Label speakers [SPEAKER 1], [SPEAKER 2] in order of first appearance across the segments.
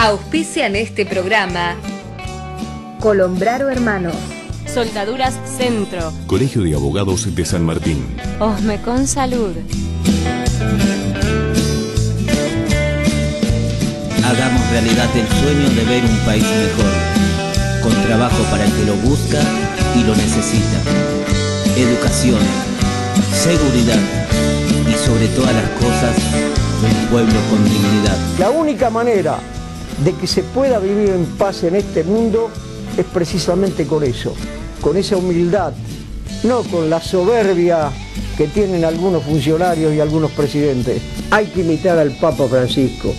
[SPEAKER 1] Auspician este programa
[SPEAKER 2] Colombraro Hermanos,
[SPEAKER 3] Soldaduras Centro,
[SPEAKER 4] Colegio de Abogados de San Martín,
[SPEAKER 3] Osmecon Salud.
[SPEAKER 5] Hagamos realidad el sueño de ver un país mejor, con trabajo para el que lo busca y lo necesita, educación, seguridad y sobre todas las cosas, un pueblo con dignidad.
[SPEAKER 6] La única manera de que se pueda vivir en paz en este mundo es precisamente con eso, con esa humildad, no con la soberbia que tienen algunos funcionarios y algunos presidentes. Hay que imitar al Papa Francisco,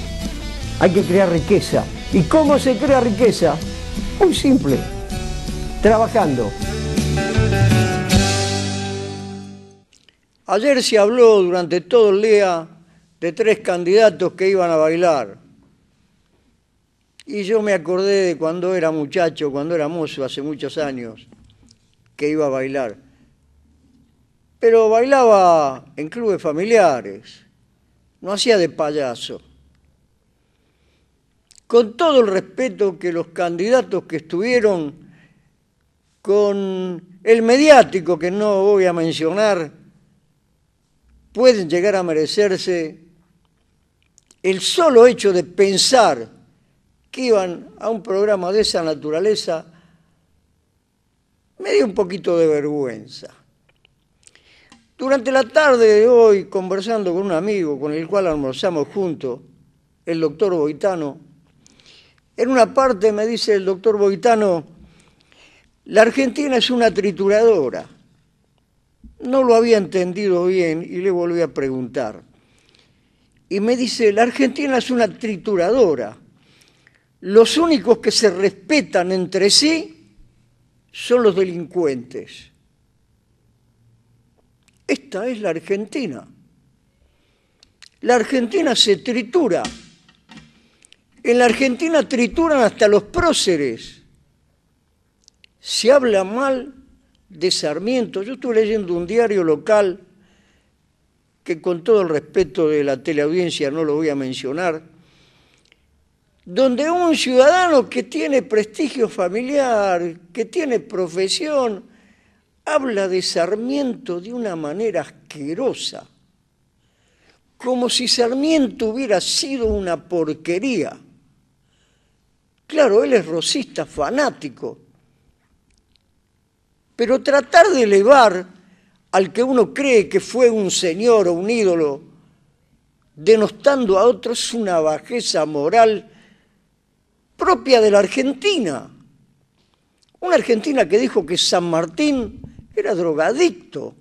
[SPEAKER 6] hay que crear riqueza. ¿Y cómo se crea riqueza? Muy simple, trabajando. Ayer se habló durante todo el día de 3 candidatos que iban a bailar. Y yo me acordé de cuando era muchacho, cuando era mozo, hace muchos años, que iba a bailar. Pero bailaba en clubes familiares, no hacía de payaso. Con todo el respeto que los candidatos que estuvieron, con el mediático que no voy a mencionar, pueden llegar a merecerse, el solo hecho de pensar que iban a un programa de esa naturaleza, me dio un poquito de vergüenza. Durante la tarde de hoy, conversando con un amigo con el cual almorzamos juntos, el doctor Boitano, en una parte me dice el doctor Boitano, la Argentina es una trituradora. No lo había entendido bien y le volví a preguntar. Y me dice, la Argentina es una trituradora. Los únicos que se respetan entre sí son los delincuentes. Esta es la Argentina. La Argentina se tritura. En la Argentina trituran hasta los próceres. Se habla mal de Sarmiento. Yo estuve leyendo un diario local que con todo el respeto de la teleaudiencia no lo voy a mencionar, donde un ciudadano que tiene prestigio familiar, que tiene profesión, habla de Sarmiento de una manera asquerosa, como si Sarmiento hubiera sido una porquería. Claro, él es rosista fanático, pero tratar de elevar al que uno cree que fue un señor o un ídolo, denostando a otros, es una bajeza moral propia de la Argentina. Una Argentina que dijo que San Martín era drogadicto.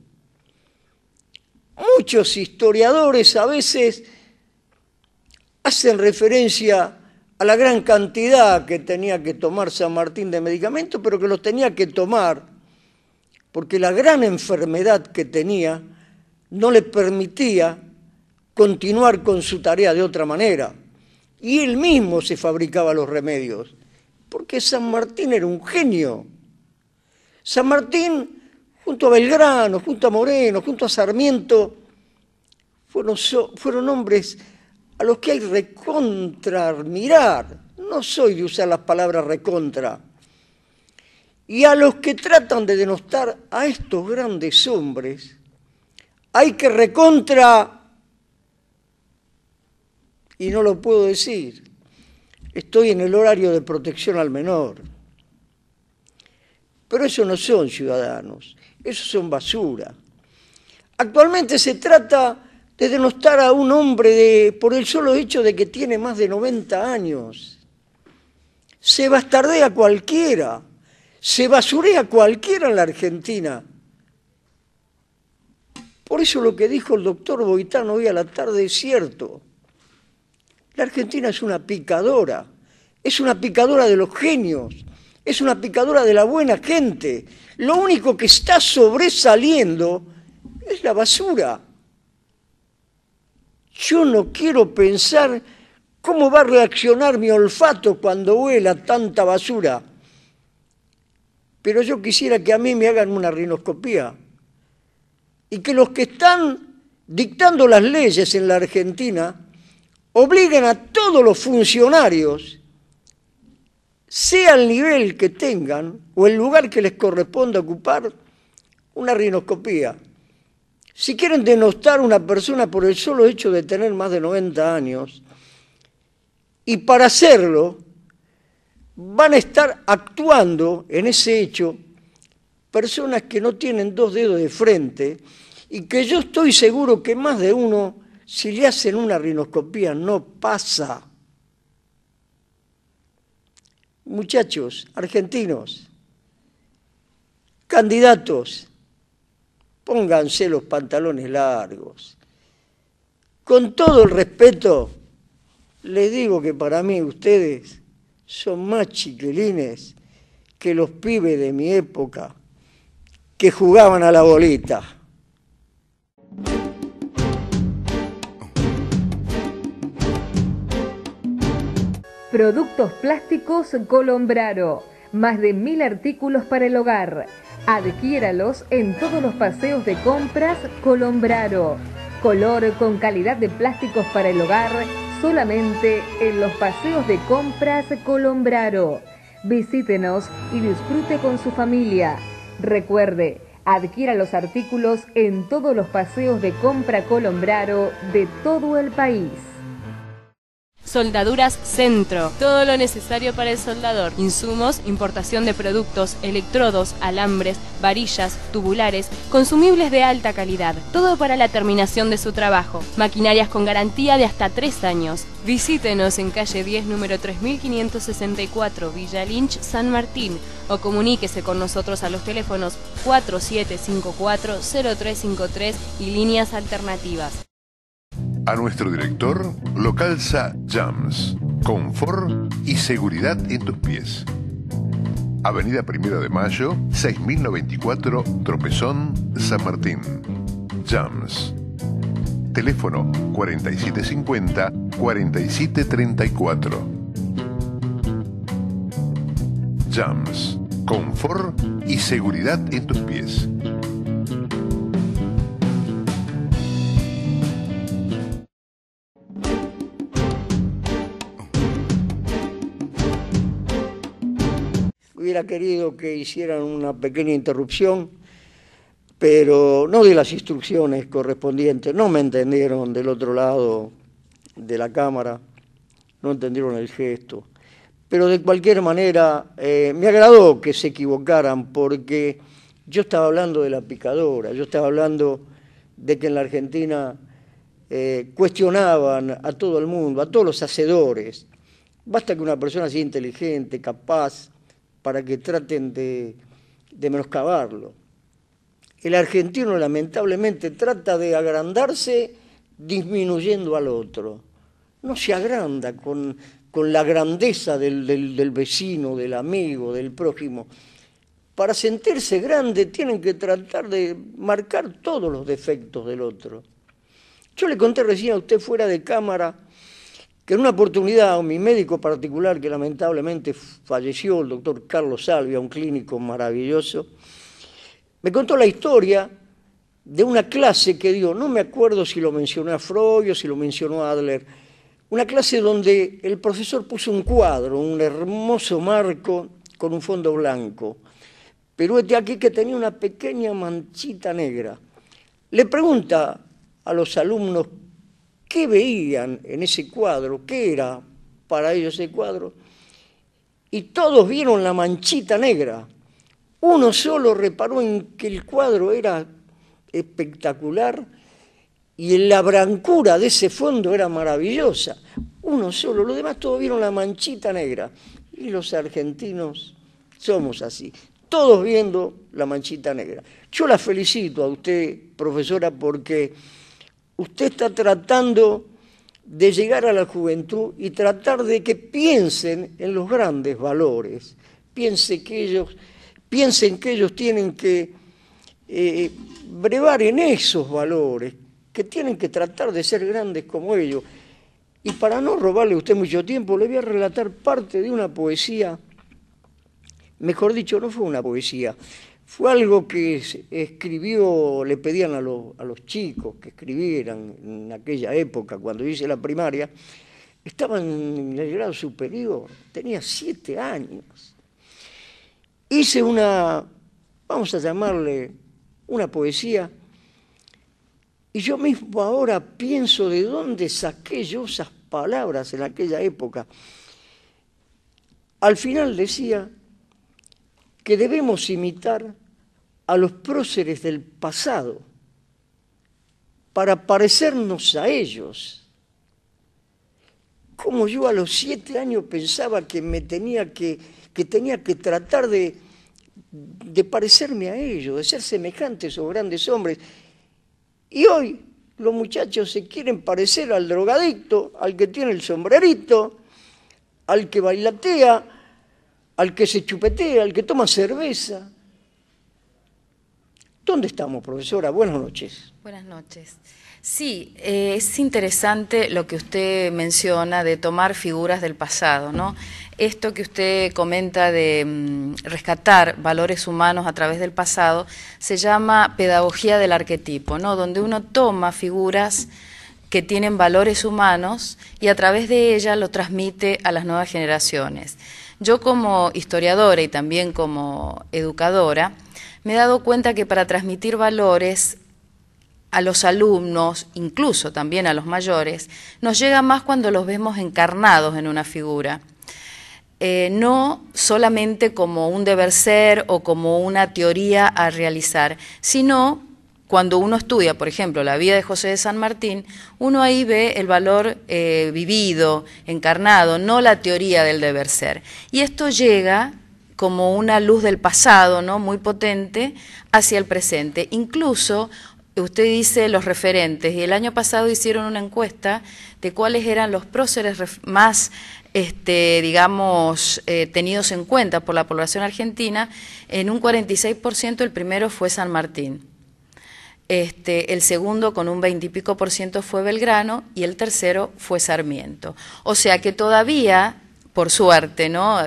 [SPEAKER 6] Muchos historiadores a veces hacen referencia a la gran cantidad que tenía que tomar San Martín de medicamentos, pero que los tenía que tomar porque la gran enfermedad que tenía no le permitía continuar con su tarea de otra manera. Y él mismo se fabricaba los remedios, porque San Martín era un genio. San Martín, junto a Belgrano, junto a Moreno, junto a Sarmiento, fueron hombres a los que hay recontra admirar. No soy de usar las palabras recontra. Y a los que tratan de denostar a estos grandes hombres, hay que recontra, y no lo puedo decir, estoy en el horario de protección al menor. Pero esos no son ciudadanos, esos son basura. Actualmente se trata de denostar a un hombre por el solo hecho de que tiene más de 90 años. Se bastardea a cualquiera, se basurea a cualquiera en la Argentina. Por eso lo que dijo el doctor Boitano hoy a la tarde es cierto. La Argentina es una picadora de los genios, es una picadora de la buena gente. Lo único que está sobresaliendo es la basura. Yo no quiero pensar cómo va a reaccionar mi olfato cuando huela tanta basura, pero yo quisiera que a mí me hagan una rinoscopía y que los que están dictando las leyes en la Argentina obliguen a todos los funcionarios sea el nivel que tengan o el lugar que les corresponda ocupar, una rinoscopía. Si quieren denostar a una persona por el solo hecho de tener más de 90 años, y para hacerlo van a estar actuando en ese hecho personas que no tienen dos dedos de frente y que yo estoy seguro que más de uno, si le hacen una rinoscopía, no pasa. Muchachos argentinos, candidatos, pónganse los pantalones largos. Con todo el respeto, les digo que para mí ustedes son más chiquilines que los pibes de mi época que jugaban a la bolita.
[SPEAKER 2] Productos plásticos Colombraro. Más de 1000 artículos para el hogar. Adquiéralos en todos los paseos de compras Colombraro. Color con calidad de plásticos para el hogar solamente en los paseos de compras Colombraro. Visítenos y disfrute con su familia. Recuerde, adquiera los artículos en todos los paseos de compra Colombraro de todo el país.
[SPEAKER 3] Soldaduras Centro. Todo lo necesario para el soldador. Insumos, importación de productos, electrodos, alambres, varillas, tubulares, consumibles de alta calidad. Todo para la terminación de su trabajo. Maquinarias con garantía de hasta 3 años. Visítenos en calle 10, número 3564, Villa Lynch, San Martín. O comuníquese con nosotros a los teléfonos 4754-0353 y líneas alternativas.
[SPEAKER 7] A nuestro director lo calza Jams, confort y seguridad en tus pies. Avenida 1 de Mayo, 6094, Tropezón, San Martín. Jams. Teléfono 4750-4734. Jams, confort y seguridad en tus pies.
[SPEAKER 6] Hubiera querido que hicieran una pequeña interrupción, pero no di las instrucciones correspondientes. No me entendieron del otro lado de la cámara, no entendieron el gesto. Pero de cualquier manera, me agradó que se equivocaran, porque yo estaba hablando de la picadora, yo estaba hablando de que en la Argentina cuestionaban a todo el mundo, a todos los hacedores. Basta que una persona sea inteligente, capaz, para que traten de menoscabarlo. El argentino lamentablemente trata de agrandarse disminuyendo al otro. No se agranda con la grandeza del vecino, del amigo, del prójimo. Para sentirse grande tienen que tratar de marcar todos los defectos del otro. Yo le conté recién a usted fuera de cámara que en una oportunidad mi médico particular, que lamentablemente falleció, el doctor Carlos Salvia, un clínico maravilloso, me contó la historia de una clase que dio, no me acuerdo si lo mencionó a Freud o si lo mencionó a Adler, una clase donde el profesor puso un cuadro, un hermoso marco con un fondo blanco, pero este aquí que tenía una pequeña manchita negra. Le pregunta a los alumnos qué veían en ese cuadro, qué era para ellos ese cuadro, y todos vieron la manchita negra. Uno solo reparó en que el cuadro era espectacular y la blancura de ese fondo era maravillosa. Uno solo, los demás todos vieron la manchita negra. Y los argentinos somos así, todos viendo la manchita negra. Yo la felicito a usted, profesora, porque usted está tratando de llegar a la juventud y tratar de que piensen en los grandes valores, piensen que ellos tienen que brevar en esos valores, que tienen que tratar de ser grandes como ellos. Y para no robarle a usted mucho tiempo, le voy a relatar parte de una poesía, mejor dicho, no fue una poesía, fue algo que escribió, le pedían a los chicos que escribieran en aquella época, cuando yo hice la primaria, estaba en el grado superior, tenía 7 años. Hice una, vamos a llamarle, una poesía, y yo mismo ahora pienso de dónde saqué yo esas palabras en aquella época. Al final decía que debemos imitar a los próceres del pasado para parecernos a ellos. Como yo a los 7 años pensaba que tenía que tratar de parecerme a ellos, de ser semejantes o grandes hombres. Y hoy los muchachos se quieren parecer al drogadicto, al que tiene el sombrerito, al que bailatea, al que se chupetea, al que toma cerveza. ¿Dónde estamos, profesora? Buenas noches.
[SPEAKER 8] Buenas noches. Sí, es interesante lo que usted menciona de tomar figuras del pasado, ¿no? Esto que usted comenta de rescatar valores humanos a través del pasado se llama pedagogía del arquetipo, ¿no? Donde uno toma figuras que tienen valores humanos y a través de ellas lo transmite a las nuevas generaciones. Yo como historiadora y también como educadora me he dado cuenta que para transmitir valores a los alumnos, incluso también a los mayores, nos llega más cuando los vemos encarnados en una figura. No solamente como un deber ser o como una teoría a realizar, sino cuando uno estudia, por ejemplo, la vida de José de San Martín, uno ahí ve el valor vivido, encarnado, no la teoría del deber ser. Y esto llega como una luz del pasado, ¿no? Muy potente hacia el presente. Incluso usted dice los referentes, y el año pasado hicieron una encuesta de cuáles eran los próceres más, digamos, tenidos en cuenta por la población argentina. En un 46% el primero fue San Martín, el segundo con un 20 y pico % fue Belgrano y el tercero fue Sarmiento. O sea que todavía, por suerte, ¿no?,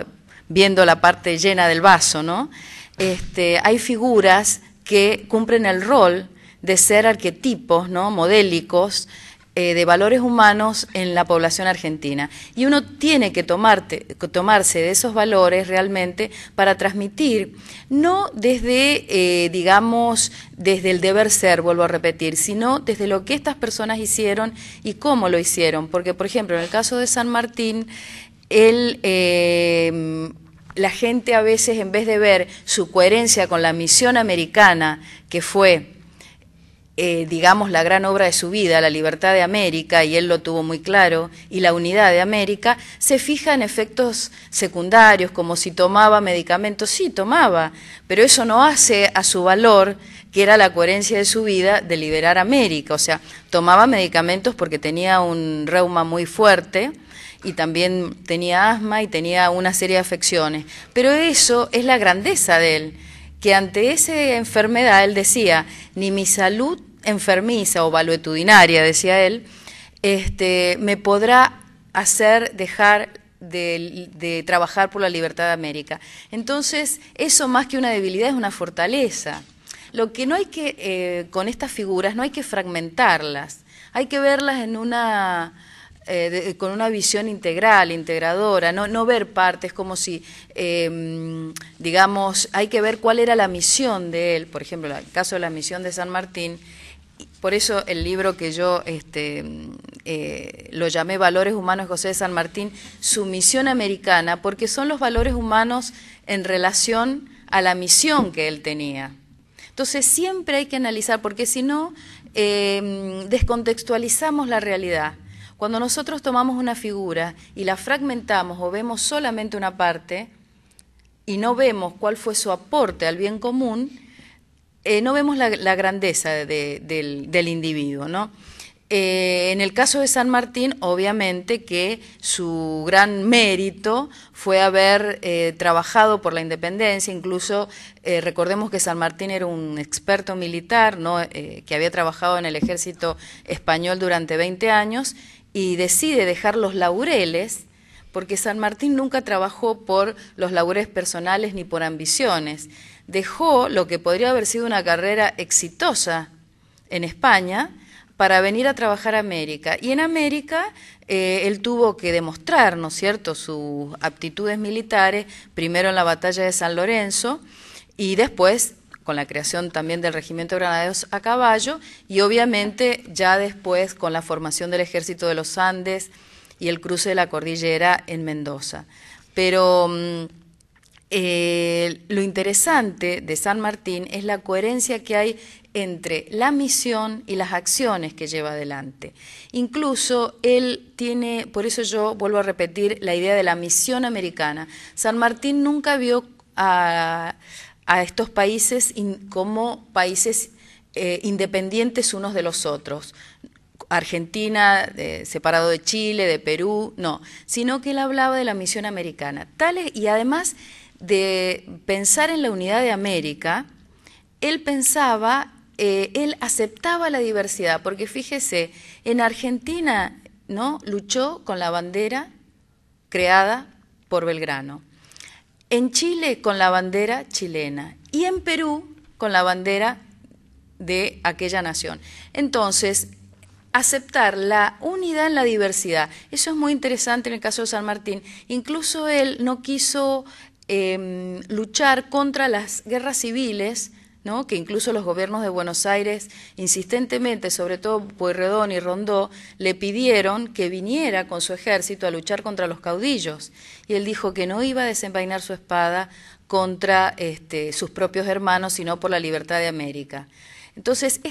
[SPEAKER 8] viendo la parte llena del vaso, ¿no?, hay figuras que cumplen el rol de ser arquetipos, ¿no?, modélicos de valores humanos en la población argentina. Y uno tiene que tomarse de esos valores realmente para transmitir, no desde, digamos, desde el deber ser, vuelvo a repetir, sino desde lo que estas personas hicieron y cómo lo hicieron. Porque, por ejemplo, en el caso de San Martín, la gente a veces, en vez de ver su coherencia con la misión americana, que fue, digamos, la gran obra de su vida, la libertad de América, y él lo tuvo muy claro, y la unidad de América, se fija en efectos secundarios, como si tomaba medicamentos. Sí, tomaba, pero eso no hace a su valor, que era la coherencia de su vida, de liberar América. O sea, tomaba medicamentos porque tenía un reuma muy fuerte, y también tenía asma y tenía una serie de afecciones. Pero eso es la grandeza de él, que ante esa enfermedad él decía, ni mi salud enfermiza o valuetudinaria, decía él, me podrá hacer dejar de trabajar por la libertad de América. Entonces, eso más que una debilidad es una fortaleza. Lo que no hay que, con estas figuras, no hay que fragmentarlas, hay que verlas en con una visión integral, integradora, no ver partes como si, digamos, hay que ver cuál era la misión de él. Por ejemplo, en el caso de la misión de San Martín, por eso el libro que yo lo llamé Valores Humanos de José de San Martín, su misión americana, porque son los valores humanos en relación a la misión que él tenía. Entonces siempre hay que analizar, porque si no, descontextualizamos la realidad. Cuando nosotros tomamos una figura y la fragmentamos o vemos solamente una parte y no vemos cuál fue su aporte al bien común, no vemos la grandeza del individuo, ¿no? En el caso de San Martín, obviamente que su gran mérito fue haber trabajado por la independencia. Incluso recordemos que San Martín era un experto militar, ¿no?, que había trabajado en el ejército español durante 20 años, y decide dejar los laureles, porque San Martín nunca trabajó por los laureles personales ni por ambiciones. Dejó lo que podría haber sido una carrera exitosa en España para venir a trabajar a América. Y en América él tuvo que demostrar, ¿no es cierto?, sus aptitudes militares, primero en la batalla de San Lorenzo y después con la creación también del Regimiento de Granaderos a Caballo y obviamente ya después con la formación del Ejército de los Andes y el cruce de la cordillera en Mendoza. Pero lo interesante de San Martín es la coherencia que hay entre la misión y las acciones que lleva adelante. Incluso él tiene, por eso yo vuelvo a repetir la idea de la misión americana. San Martín nunca vio a estos países como países independientes unos de los otros. Argentina, separado de Chile, de Perú, no, sino que él hablaba de la misión americana. Y además de pensar en la unidad de América, él aceptaba la diversidad, porque fíjese, en Argentina, ¿no?, luchó con la bandera creada por Belgrano, en Chile con la bandera chilena y en Perú con la bandera de aquella nación. Entonces, aceptar la unidad en la diversidad, eso es muy interesante en el caso de San Martín. Incluso él no quiso luchar contra las guerras civiles, ¿no?, que incluso los gobiernos de Buenos Aires insistentemente, sobre todo Pueyrredón y Rondó, le pidieron que viniera con su ejército a luchar contra los caudillos. Y él dijo que no iba a desenvainar su espada contra sus propios hermanos, sino por la libertad de América. Entonces,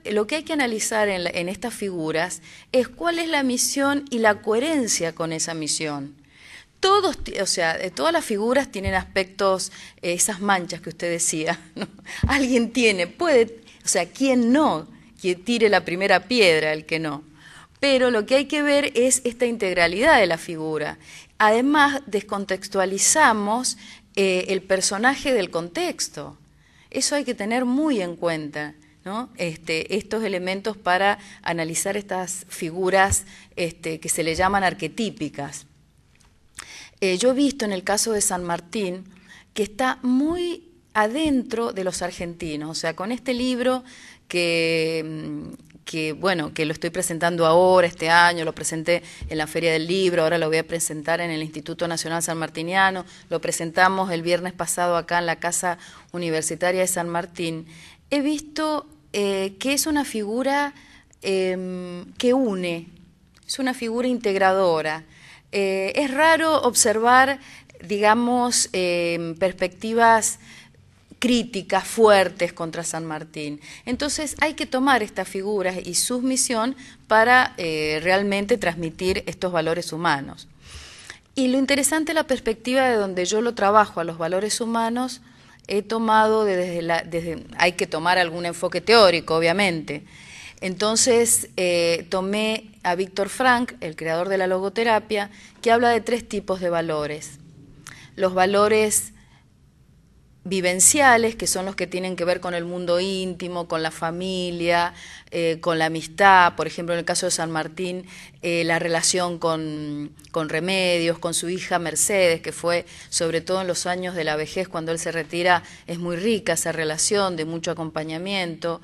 [SPEAKER 8] lo que hay que analizar en estas figuras es cuál es la misión y la coherencia con esa misión. Todas las figuras tienen aspectos, esas manchas que usted decía, ¿no? Alguien ¿quién no? Que tire la primera piedra, el que no. Pero lo que hay que ver es esta integralidad de la figura. Además, descontextualizamos el personaje del contexto. Eso hay que tener muy en cuenta, ¿no? Estos elementos para analizar estas figuras que se le llaman arquetípicas. Yo he visto en el caso de San Martín que está muy adentro de los argentinos, o sea, con este libro que lo estoy presentando ahora, este año, lo presenté en la Feria del Libro, ahora lo voy a presentar en el Instituto Nacional Sanmartiniano, lo presentamos el viernes pasado acá en la Casa Universitaria de San Martín. He visto que es una figura que une, es una figura integradora. Es raro observar, digamos, perspectivas críticas fuertes contra San Martín. Entonces hay que tomar estas figuras y su misión para realmente transmitir estos valores humanos. Y lo interesante de la perspectiva de donde yo lo trabajo a los valores humanos, he tomado hay que tomar algún enfoque teórico, obviamente. Entonces tomé a Víctor Frank, el creador de la logoterapia, que habla de 3 tipos de valores. Los valores vivenciales, que son los que tienen que ver con el mundo íntimo, con la familia, con la amistad. Por ejemplo, en el caso de San Martín, la relación con Remedios, con su hija Mercedes, que fue, sobre todo en los años de la vejez, cuando él se retira, es muy rica esa relación de mucho acompañamiento.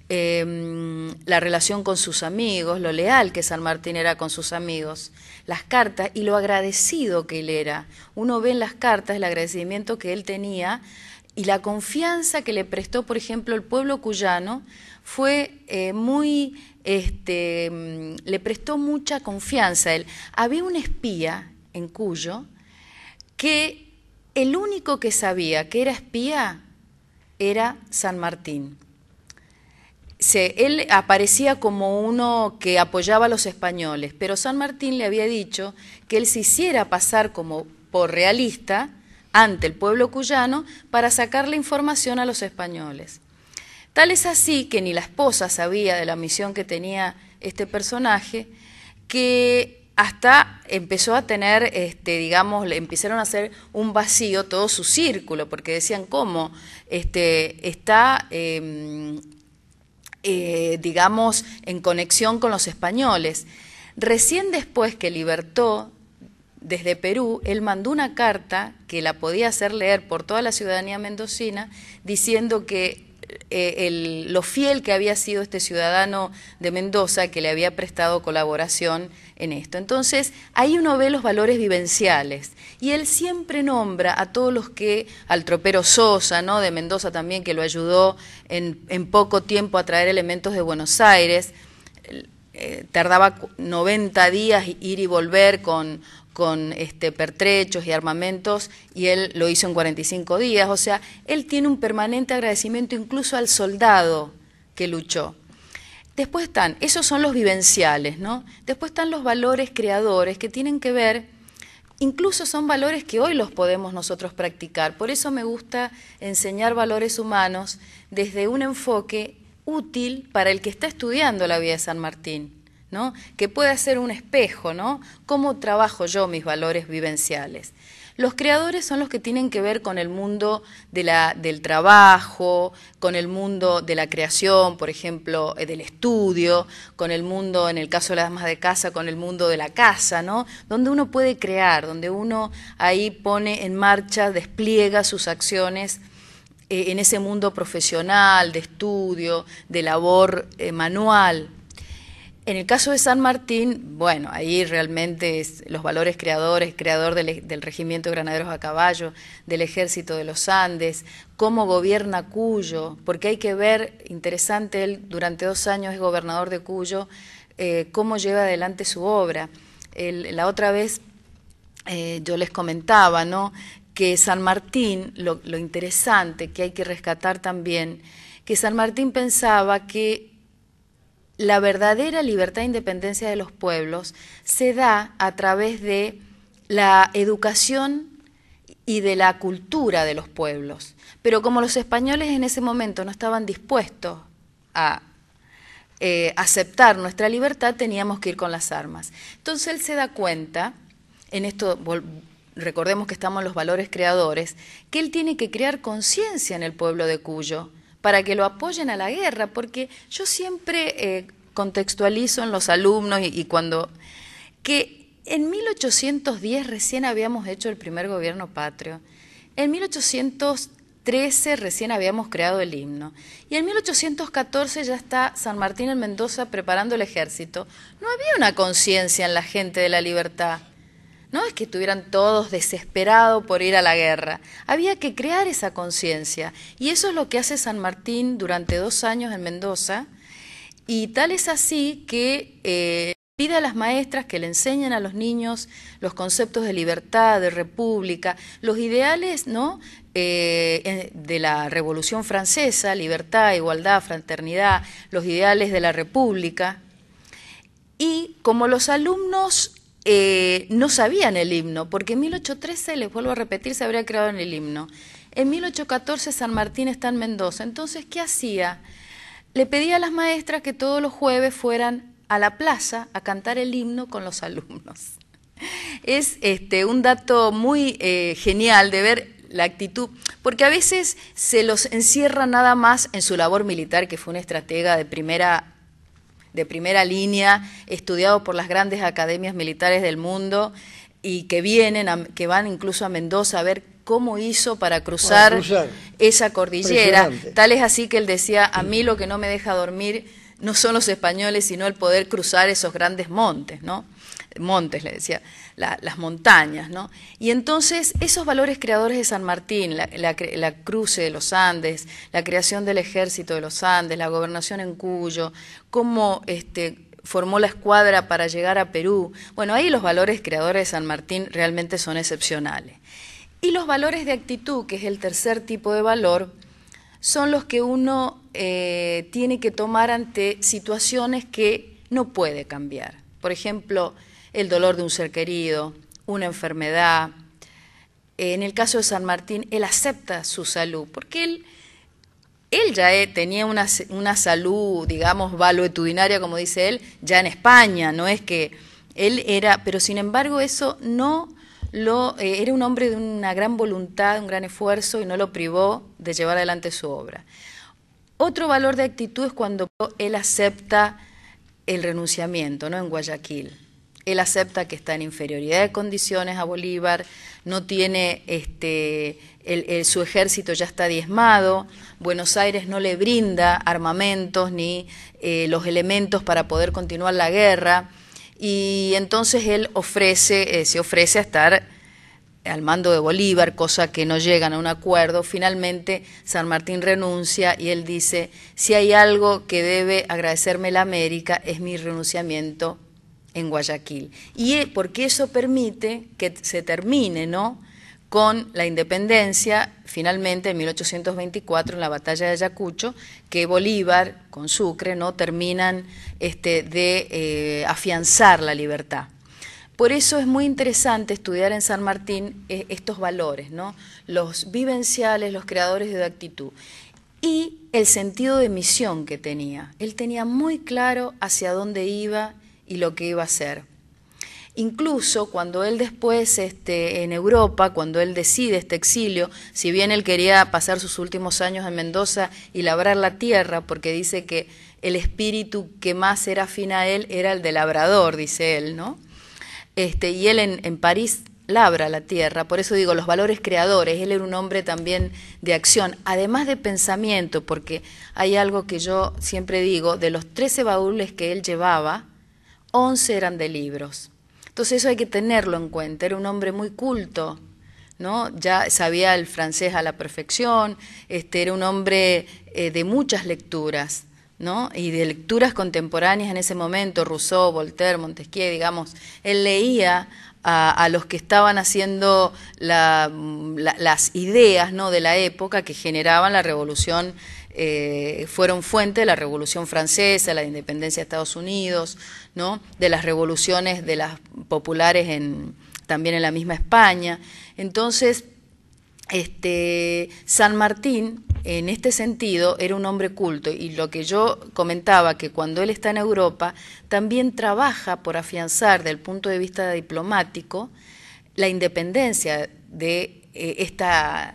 [SPEAKER 8] La relación con sus amigos, lo leal que San Martín era con sus amigos, las cartas y lo agradecido que él era. Uno ve en las cartas el agradecimiento que él tenía y la confianza que le prestó, por ejemplo, el pueblo cuyano, fue le prestó mucha confianza a él. Había un espía en Cuyo que el único que sabía que era espía era San Martín. Él aparecía como uno que apoyaba a los españoles, pero San Martín le había dicho que él se hiciera pasar como por realista ante el pueblo cuyano para sacar la información a los españoles. Tal es así que ni la esposa sabía de la misión que tenía este personaje, que hasta empezó a tener, digamos, le empezaron a hacer un vacío todo su círculo, porque decían, ¿cómo? Está... digamos, en conexión con los españoles. Recién después que libertó desde Perú, él mandó una carta que la podía hacer leer por toda la ciudadanía mendocina, diciendo que lo fiel que había sido este ciudadano de Mendoza que le había prestado colaboración en esto. Entonces, ahí uno ve los valores vivenciales, y él siempre nombra a todos los que, al tropero Sosa, ¿no?, de Mendoza también, que lo ayudó en poco tiempo a traer elementos de Buenos Aires. Tardaba 90 días ir y volver con pertrechos y armamentos, y él lo hizo en 45 días. O sea, él tiene un permanente agradecimiento incluso al soldado que luchó. Después están, esos son los vivenciales, ¿no? Después están los valores creadores, que tienen que ver, incluso son valores que hoy los podemos nosotros practicar. Por eso me gusta enseñar valores humanos desde un enfoque útil para el que está estudiando la vida de San Martín, ¿no?, que puede ser un espejo, ¿no? ¿Cómo trabajo yo mis valores vivenciales? Los creadores son los que tienen que ver con el mundo del trabajo, con el mundo de la creación, por ejemplo, del estudio, con el mundo, en el caso de las amas de casa, con el mundo de la casa, ¿no?, donde uno puede crear, donde uno ahí pone en marcha, despliega sus acciones en ese mundo profesional, de estudio, de labor manual. En el caso de San Martín, bueno, ahí realmente los valores creadores, creador del Regimiento de Granaderos a Caballo, del Ejército de los Andes, cómo gobierna Cuyo, porque hay que ver, interesante, él durante 2 años es gobernador de Cuyo, cómo lleva adelante su obra. La otra vez yo les comentaba, ¿no?, que San Martín, lo interesante que hay que rescatar también, que San Martín pensaba que la verdadera libertad e independencia de los pueblos se da a través de la educación y de la cultura de los pueblos. Pero como los españoles en ese momento no estaban dispuestos a aceptar nuestra libertad, teníamos que ir con las armas. Entonces él se da cuenta, en esto recordemos que estamos en los valores creadores, que él tiene que crear conciencia en el pueblo de Cuyo, para que lo apoyen a la guerra, porque yo siempre contextualizo en los alumnos y cuando que en 1810 recién habíamos hecho el primer gobierno patrio, en 1813 recién habíamos creado el himno, y en 1814 ya está San Martín en Mendoza preparando el ejército. No había una conciencia en la gente de la libertad. No es que estuvieran todos desesperados por ir a la guerra, había que crear esa conciencia, y eso es lo que hace San Martín durante 2 años en Mendoza, y tal es así que pide a las maestras que le enseñen a los niños los conceptos de libertad, de república, los ideales, ¿no?, de la Revolución Francesa, libertad, igualdad, fraternidad, los ideales de la república, y como los alumnos no sabían el himno, porque en 1813, les vuelvo a repetir, se habría creado en el himno. En 1814 San Martín está en Mendoza. Entonces, ¿qué hacía? Le pedía a las maestras que todos los jueves fueran a la plaza a cantar el himno con los alumnos. Es un dato muy genial de ver la actitud, porque a veces se los encierra nada más en su labor militar, que fue un estratega de primera línea, estudiado por las grandes academias militares del mundo, y que van incluso a Mendoza a ver cómo hizo para cruzar esa cordillera. Tal es así que él decía, a mí lo que no me deja dormir no son los españoles, sino el poder cruzar esos grandes montes, ¿no? Montes, le decía, las montañas, ¿no? Y entonces esos valores creadores de San Martín, la cruce de los Andes, la creación del Ejército de los Andes, la gobernación en Cuyo, cómo formó la escuadra para llegar a Perú. Bueno, ahí los valores creadores de San Martín realmente son excepcionales. Y los valores de actitud, que es el tercer tipo de valor, son los que uno tiene que tomar ante situaciones que no puede cambiar. Por ejemplo, el dolor de un ser querido, una enfermedad. En el caso de San Martín, él acepta su salud, porque él ya tenía una salud, digamos, valuetudinaria, como dice él, ya en España. No es que él era, pero sin embargo eso no era un hombre de una gran voluntad, un gran esfuerzo, y no lo privó de llevar adelante su obra. Otro valor de actitud es cuando él acepta el renunciamiento, ¿no?, en Guayaquil. Él acepta que está en inferioridad de condiciones a Bolívar, no tiene su ejército ya está diezmado, Buenos Aires no le brinda armamentos ni los elementos para poder continuar la guerra, y entonces él se ofrece a estar al mando de Bolívar, cosa que no llegan a un acuerdo. Finalmente San Martín renuncia y él dice: si hay algo que debe agradecerme la América es mi renunciamiento en Guayaquil, y porque eso permite que se termine, ¿no?, con la independencia, finalmente en 1824, en la batalla de Ayacucho, que Bolívar con Sucre, ¿no?, terminan de afianzar la libertad. Por eso es muy interesante estudiar en San Martín estos valores, ¿no?, los vivenciales, los creadores de actitud, y el sentido de misión que tenía. Él tenía muy claro hacia dónde iba y lo que iba a hacer. Incluso cuando él después en Europa, cuando él decide este exilio, si bien él quería pasar sus últimos años en Mendoza y labrar la tierra, porque dice que el espíritu que más era afín a él era el de labrador, dice él, ¿no? Y él en París labra la tierra, por eso digo, los valores creadores. Él era un hombre también de acción, además de pensamiento, porque hay algo que yo siempre digo: de los 13 baúles que él llevaba, 11 eran de libros. Entonces eso hay que tenerlo en cuenta. Era un hombre muy culto, ¿no? Ya sabía el francés a la perfección, era un hombre de muchas lecturas, ¿no?, y de lecturas contemporáneas en ese momento, Rousseau, Voltaire, Montesquieu, digamos. Él leía a los que estaban haciendo las ideas, ¿no?, de la época que generaban la revolución, fueron fuente de la Revolución Francesa, la independencia de Estados Unidos, ¿no?, de las revoluciones de las populares también en la misma España. Entonces, San Martín, en este sentido, era un hombre culto, y lo que yo comentaba, que cuando él está en Europa, también trabaja por afianzar, desde el punto de vista diplomático, la independencia de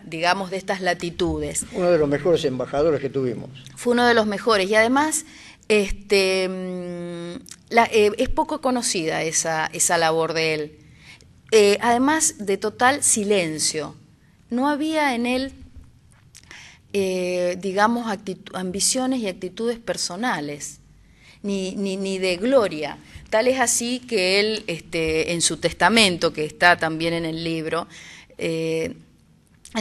[SPEAKER 8] digamos, de estas latitudes.
[SPEAKER 6] Uno de los mejores embajadores que tuvimos.
[SPEAKER 8] Fue uno de los mejores, y además es poco conocida esa labor de él. Además de total silencio. No había en él, digamos, ambiciones y actitudes personales, ni de gloria. Tal es así que él, en su testamento, que está también en el libro, en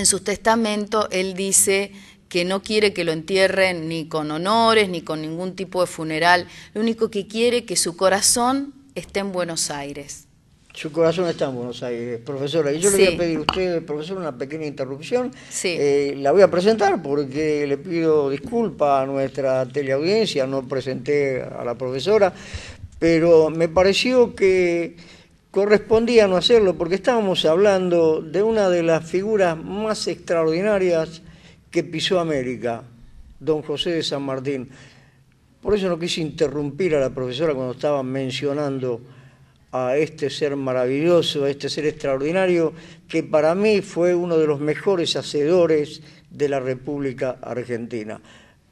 [SPEAKER 8] su testamento él dice que no quiere que lo entierren ni con honores, ni con ningún tipo de funeral. Lo único que quiere es que su corazón esté en Buenos Aires.
[SPEAKER 6] Su corazón está en Buenos Aires, profesora. Y yo le voy a pedir a usted, profesor, una pequeña interrupción.
[SPEAKER 8] Sí.
[SPEAKER 6] La voy a presentar porque le pido disculpas a nuestra teleaudiencia, no presenté a la profesora, pero me pareció que correspondía no hacerlo, porque estábamos hablando de una de las figuras más extraordinarias que pisó América, don José de San Martín. Por eso no quise interrumpir a la profesora cuando estaba mencionando a este ser maravilloso, a este ser extraordinario, que para mí fue uno de los mejores hacedores de la República Argentina.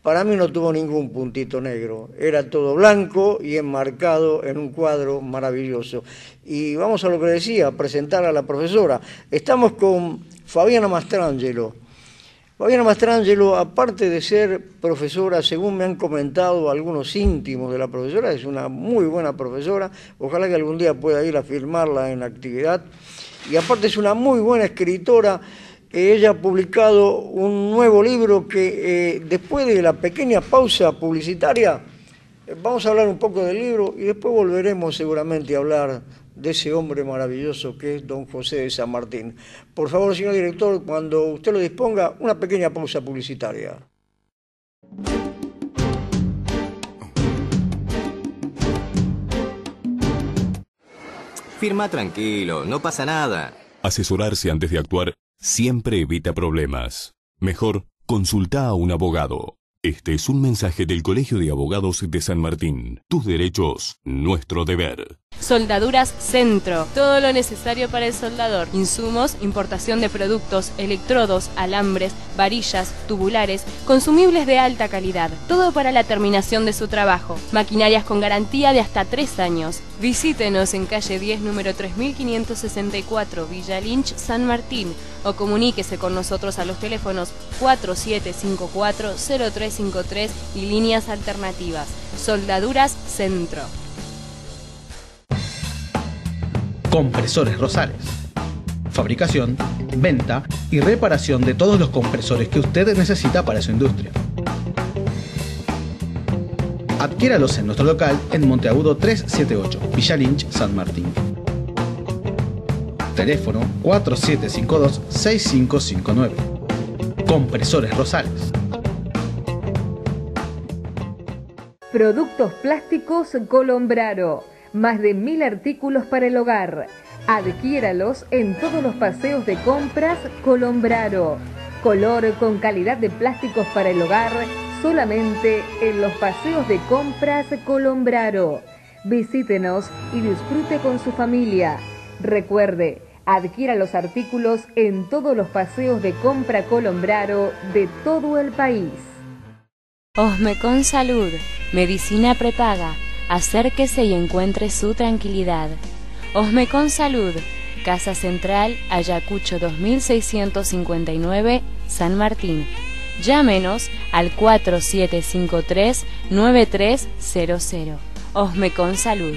[SPEAKER 6] Para mí no tuvo ningún puntito negro, era todo blanco y enmarcado en un cuadro maravilloso. Y vamos a lo que decía, presentar a la profesora. Estamos con Fabiana Mastrangelo. Fabiana Mastrangelo, aparte de ser profesora, según me han comentado algunos íntimos de la profesora, es una muy buena profesora, ojalá que algún día pueda ir a firmarla en la actividad, y aparte es una muy buena escritora. Ella ha publicado un nuevo libro que después de la pequeña pausa publicitaria vamos a hablar un poco del libro y después volveremos seguramente a hablar de ese hombre maravilloso que es don José de San Martín. Por favor, señor director, cuando usted lo disponga, una pequeña pausa publicitaria.
[SPEAKER 9] Firma tranquilo, no pasa nada.
[SPEAKER 4] Asesorarse antes de actuar siempre evita problemas. Mejor, consulta a un abogado. Este es un mensaje del Colegio de Abogados de San Martín. Tus derechos, nuestro deber.
[SPEAKER 3] Soldaduras Centro, todo lo necesario para el soldador, insumos, importación de productos, electrodos, alambres, varillas, tubulares, consumibles de alta calidad, todo para la terminación de su trabajo, maquinarias con garantía de hasta 3 años. Visítenos en calle 10, número 3564, Villa Lynch, San Martín, o comuníquese con nosotros a los teléfonos 4754-0353 y líneas alternativas. Soldaduras Centro.
[SPEAKER 10] Compresores Rosales. Fabricación, venta y reparación de todos los compresores que usted necesita para su industria. Adquiéralos en nuestro local en Monteagudo 378, Villa Lynch, San Martín. Teléfono 4752-6559. Compresores Rosales.
[SPEAKER 2] Productos plásticos Colombraro. Más de 1000 artículos para el hogar. Adquiéralos en todos los paseos de compras Colombraro. Color con calidad de plásticos para el hogar, solamente en los paseos de compras Colombraro. Visítenos y disfrute con su familia. Recuerde, adquiera los artículos en todos los paseos de compra Colombraro de todo el país.
[SPEAKER 11] Osmecon Salud, medicina prepaga. Acérquese y encuentre su tranquilidad. Osmecon Salud, Casa Central, Ayacucho 2659, San Martín. Llámenos al 4753-9300. Osmecon Salud.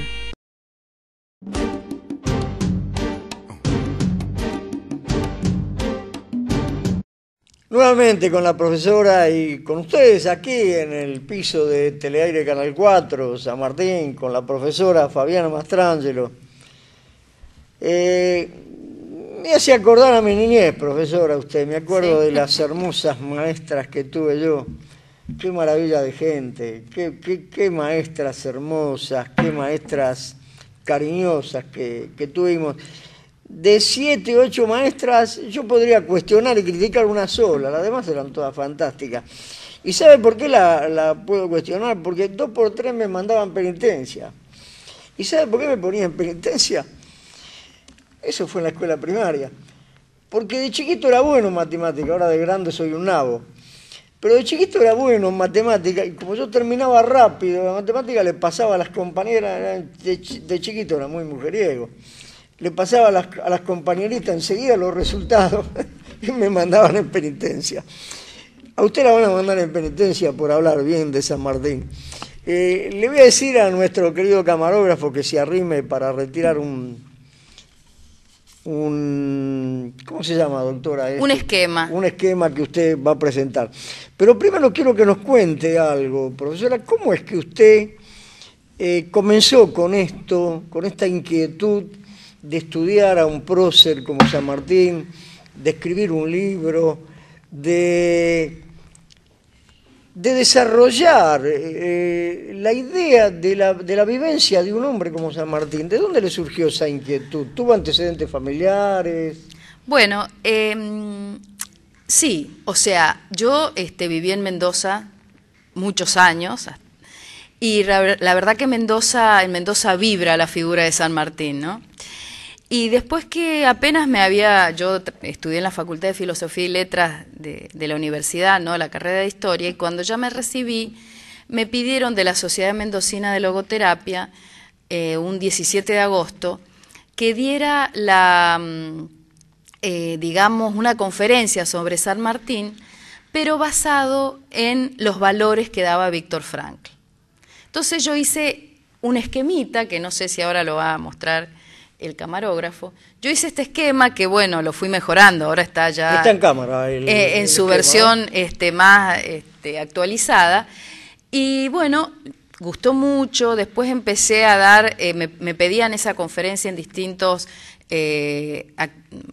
[SPEAKER 6] Nuevamente con la profesora y con ustedes aquí en el piso de Teleaire Canal 4, San Martín, con la profesora Fabiana Mastrangelo. Me hace acordar a mi niñez, profesora, usted. Me acuerdo de las hermosas maestras que tuve yo. Qué maravilla de gente, qué maestras hermosas, qué maestras cariñosas que tuvimos. De 7, 8 maestras, yo podría cuestionar y criticar una sola, las demás eran todas fantásticas. ¿Y sabe por qué la puedo cuestionar? Porque 2 por 3 me mandaban penitencia. ¿Y sabe por qué me ponían penitencia? Eso fue en la escuela primaria. Porque de chiquito era bueno en matemática, ahora de grande soy un nabo. Pero de chiquito era bueno en matemática, y como yo terminaba rápido, la matemática le pasaba a las compañeras, de chiquito era muy mujeriego. Le pasaba a las compañeritas enseguida los resultados y me mandaban en penitencia. A usted la van a mandar en penitencia por hablar bien de San Martín. Le voy a decir a nuestro querido camarógrafo que se arrime para retirar un ¿cómo se llama, doctora?
[SPEAKER 8] Un esquema. Un
[SPEAKER 6] esquema que usted va a presentar. Pero primero quiero que nos cuente algo, profesora. ¿Cómo es que usted comenzó con esto, con esta inquietud de estudiar a un prócer como San Martín, de escribir un libro, de desarrollar la idea de la vivencia de un hombre como San Martín? ¿De dónde le surgió esa inquietud? ¿Tuvo antecedentes familiares?
[SPEAKER 8] Bueno, sí, o sea, yo viví en Mendoza muchos años, y la verdad que en Mendoza vibra la figura de San Martín, ¿no? Y después que apenas yo estudié en la Facultad de Filosofía y Letras de la universidad, ¿no? La carrera de Historia, y cuando ya me recibí, me pidieron de la Sociedad Mendocina de Logoterapia, un 17 de agosto, que diera digamos, una conferencia sobre San Martín, pero basado en los valores que daba Víctor Frankl. Entonces yo hice un esquemita, que no sé si ahora lo va a mostrar el camarógrafo. Yo hice este esquema que, bueno, lo fui mejorando, ahora está ya...
[SPEAKER 6] Está en cámara.
[SPEAKER 8] En su versión más actualizada. Y bueno, gustó mucho. Después empecé a dar, me pedían esa conferencia en distintos,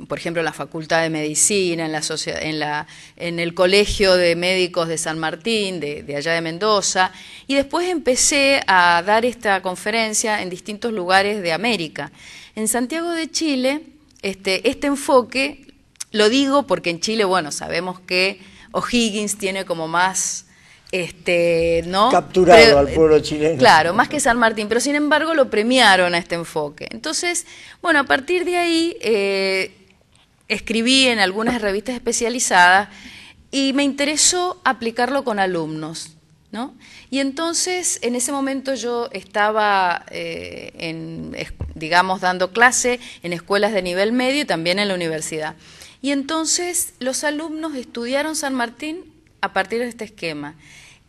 [SPEAKER 8] por ejemplo, en la Facultad de Medicina, en el Colegio de Médicos de San Martín, de allá de Mendoza. Y después empecé a dar esta conferencia en distintos lugares de América. En Santiago de Chile, este enfoque, lo digo porque en Chile, bueno, sabemos que O'Higgins tiene como más ¿no?
[SPEAKER 6] Capturado al pueblo chileno.
[SPEAKER 8] Claro, más que San Martín, pero sin embargo lo premiaron a este enfoque. Entonces, bueno, a partir de ahí escribí en algunas revistas especializadas y me interesó aplicarlo con alumnos, ¿no? Y entonces, en ese momento yo estaba, digamos, dando clase en escuelas de nivel medio y también en la universidad. Y entonces los alumnos estudiaron San Martín a partir de este esquema.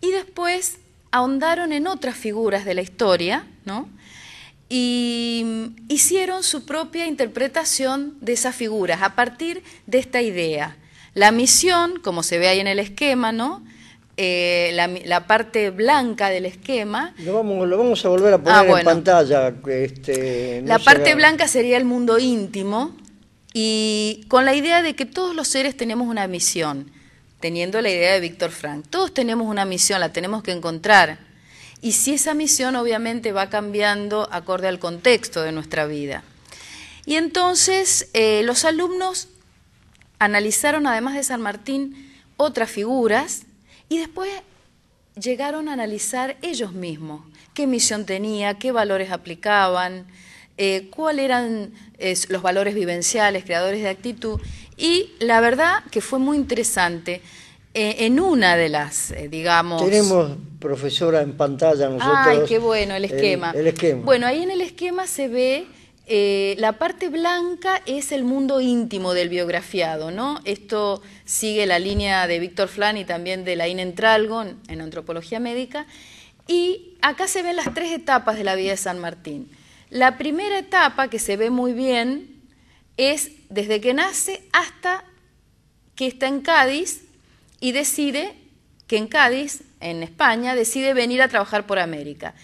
[SPEAKER 8] Y después ahondaron en otras figuras de la historia, ¿no? Y hicieron su propia interpretación de esas figuras a partir de esta idea. La misión, como se ve ahí en el esquema, ¿no? La parte blanca del esquema.
[SPEAKER 6] Lo vamos a volver a poner en pantalla.
[SPEAKER 8] La parte blanca sería el mundo íntimo, y con la idea de que todos los seres tenemos una misión, teniendo la idea de Víctor Frank. Todos tenemos una misión, la tenemos que encontrar. Y si esa misión obviamente va cambiando acorde al contexto de nuestra vida. Y entonces los alumnos analizaron, además de San Martín, otras figuras y después llegaron a analizar ellos mismos qué misión tenía, qué valores aplicaban, cuáles eran los valores vivenciales, creadores de actitud. Y la verdad que fue muy interesante. En una de las, digamos...
[SPEAKER 6] Tenemos, profesora, en pantalla nosotros...
[SPEAKER 8] ¡Ay, qué bueno! El esquema.
[SPEAKER 6] El esquema.
[SPEAKER 8] Bueno, ahí en el esquema se ve, la parte blanca es el mundo íntimo del biografiado, ¿no? Esto sigue la línea de Víctor Frank y también de Laín Entralgo en Antropología Médica. Y acá se ven las 3 etapas de la vida de San Martín. La primera etapa, que se ve muy bien, es desde que nace hasta que está en Cádiz y decide que en Cádiz, en España, decide venir a trabajar por América.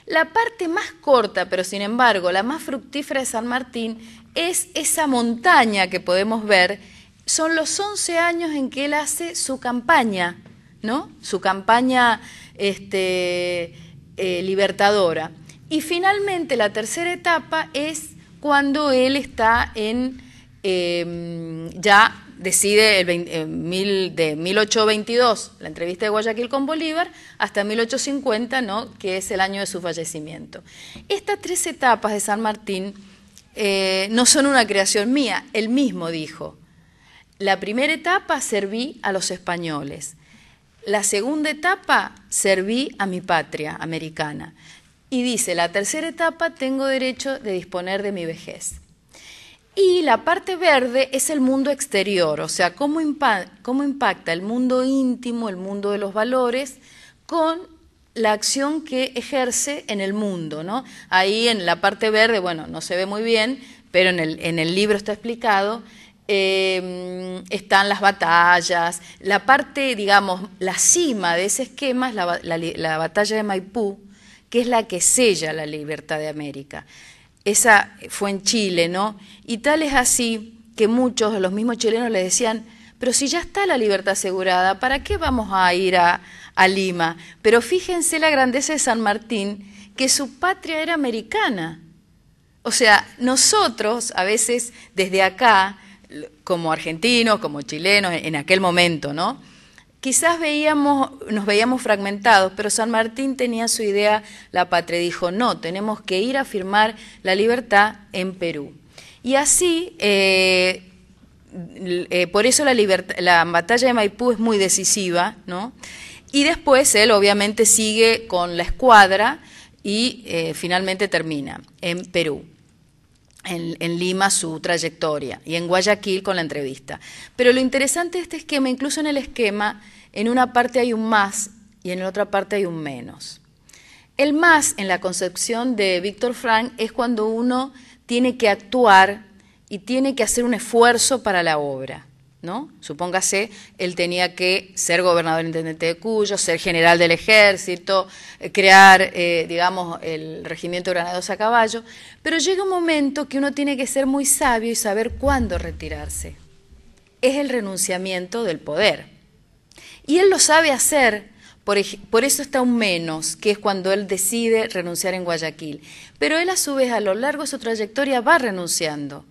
[SPEAKER 8] La parte más corta, pero sin embargo la más fructífera de San Martín, es esa montaña que podemos ver. Son los 11 años en que él hace su campaña, ¿no? Su campaña libertadora. Y finalmente la tercera etapa es cuando él está ya decide de 1822, la entrevista de Guayaquil con Bolívar, hasta 1850, ¿no? Que es el año de su fallecimiento. Estas 3 etapas de San Martín no son una creación mía, él mismo dijo. La primera etapa serví a los españoles, la segunda etapa serví a mi patria americana, y dice, la tercera etapa tengo derecho de disponer de mi vejez. Y la parte verde es el mundo exterior, o sea, cómo impacta el mundo íntimo, el mundo de los valores, con la acción que ejerce en el mundo, ¿no? Ahí en la parte verde, bueno, no se ve muy bien, pero en el libro está explicado, están las batallas, la parte, digamos, la cima de ese esquema es la batalla de Maipú, que es la que sella la libertad de América. Esa fue en Chile, ¿no? Y tal es así que muchos de los mismos chilenos le decían, pero si ya está la libertad asegurada, ¿para qué vamos a ir a Lima? Pero fíjense la grandeza de San Martín, que su patria era americana. O sea, nosotros a veces desde acá, como argentinos, como chilenos, en aquel momento, ¿no? Quizás nos veíamos fragmentados, pero San Martín tenía su idea, la patria, dijo, no, tenemos que ir a firmar la libertad en Perú. Y así, por eso la batalla de Maipú es muy decisiva, ¿no? Y después él obviamente sigue con la escuadra y finalmente termina en Perú. En Lima su trayectoria y en Guayaquil con la entrevista. Pero lo interesante de este esquema, incluso en el esquema, en una parte hay un más y en la otra parte hay un menos. El más en la concepción de Víctor Frank es cuando uno tiene que actuar y tiene que hacer un esfuerzo para la obra, ¿no? Supóngase, él tenía que ser gobernador intendente de Cuyo, ser general del ejército, crear, digamos, el regimiento de granaderos a caballo, pero llega un momento que uno tiene que ser muy sabio y saber cuándo retirarse. Es el renunciamiento del poder. Y él lo sabe hacer, por eso está un menos, que es cuando él decide renunciar en Guayaquil. Pero él a su vez, a lo largo de su trayectoria, va renunciando.